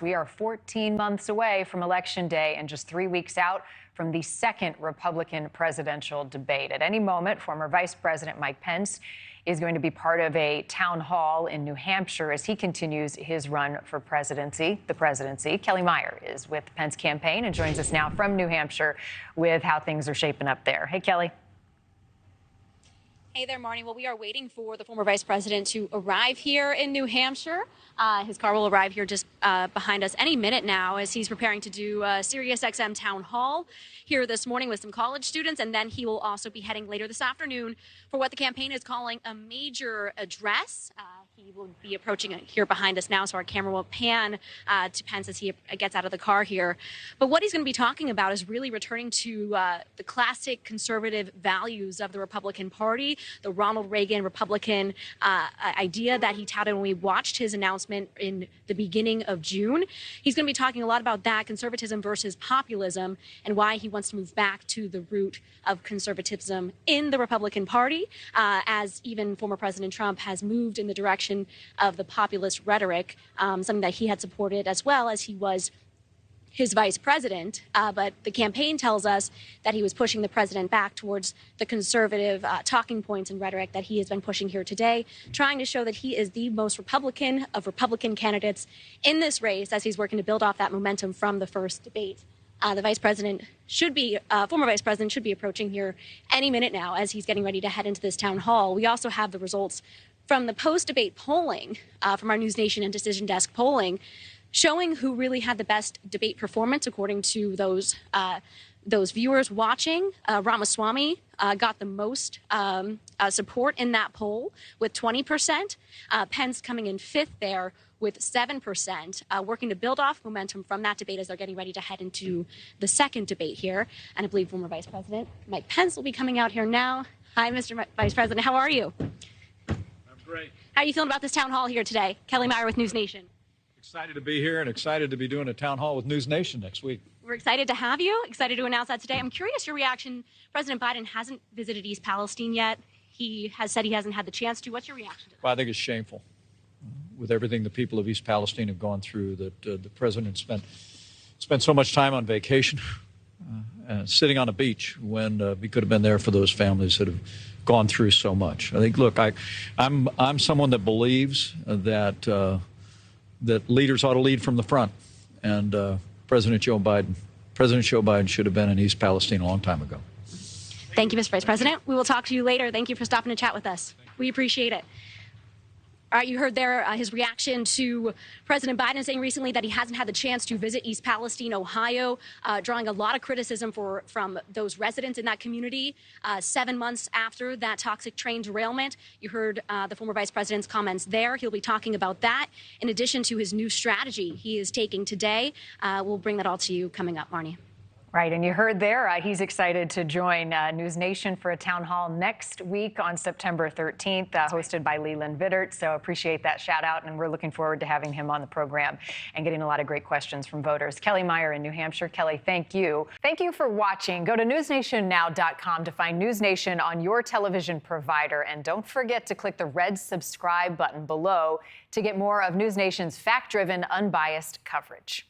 We are 14 months away from Election Day and just 3 weeks out from the second Republican presidential debate. At any moment, former Vice President Mike Pence is going to be part of a town hall in New Hampshire as he continues his run for the presidency. Kellie Meyer is with the Pence campaign and joins us now from New Hampshire with how things are shaping up there. Hey, Kellie. Hey there, Marni. Well, we are waiting for the former vice president to arrive here in New Hampshire. His car will arrive here just behind us any minute now as he's preparing to do a SiriusXM town hall here this morning with some college students. And then he will also be heading later this afternoon for what the campaign is calling a major address. He will be approaching here behind us now, so our camera will pan to Pence as he gets out of the car here. But what he's going to be talking about is really returning to the classic conservative values of the Republican Party, the Ronald Reagan Republican idea that he touted when we watched his announcement in the beginning of June. He's going to be talking a lot about that, conservatism versus populism, and why he wants to move back to the root of conservatism in the Republican Party, as even former President Trump has moved in the direction of the populist rhetoric, something that he had supported as well as he was his vice president. But the campaign tells us that he was pushing the president back towards the conservative talking points and rhetoric that he has been pushing here today, trying to show that he is the most Republican of Republican candidates in this race as he's working to build off that momentum from the first debate. The vice president former vice president should be approaching here any minute now as he's getting ready to head into this town hall. We also have the results from the post-debate polling from our NewsNation and Decision Desk polling, showing who really had the best debate performance according to those viewers watching. Ramaswamy got the most support in that poll with 20%. Pence coming in fifth there with 7%, working to build off momentum from that debate as they're getting ready to head into the second debate here. And I believe former Vice President Mike Pence will be coming out here now. Hi, Mr. Vice President. How are you? Great. How are you feeling about this town hall here today? Kellie Meyer with NewsNation. Excited to be here and excited to be doing a town hall with NewsNation next week. We're excited to have you, excited to announce that today. I'm curious your reaction. President Biden hasn't visited East Palestine yet. He has said he hasn't had the chance to. What's your reaction to that? Well, I think it's shameful with everything the people of East Palestine have gone through, that the president spent so much time on vacation, sitting on a beach when he could have been there for those families that have gone through so much. I think, look, I'm someone that believes that leaders ought to lead from the front, and President Joe Biden should have been in East Palestine a long time ago. Thank you, Mr. Vice President. We will talk to you later. Thank you for stopping to chat with us. We appreciate it. All right, you heard there his reaction to President Biden saying recently that he hasn't had the chance to visit East Palestine, Ohio, drawing a lot of criticism from those residents in that community 7 months after that toxic train derailment. You heard the former vice president's comments there. He'll be talking about that in addition to his new strategy he is taking today. We'll bring that all to you coming up, Marni. Right, and you heard there, he's excited to join NewsNation for a town hall next week on September 13th, hosted by Leland Vittert. So appreciate that shout out, and we're looking forward to having him on the program and getting a lot of great questions from voters. Kellie Meyer in New Hampshire. Kellie, thank you. Thank you for watching. Go to newsnationnow.com to find NewsNation on your television provider, and don't forget to click the red subscribe button below to get more of NewsNation's fact-driven, unbiased coverage.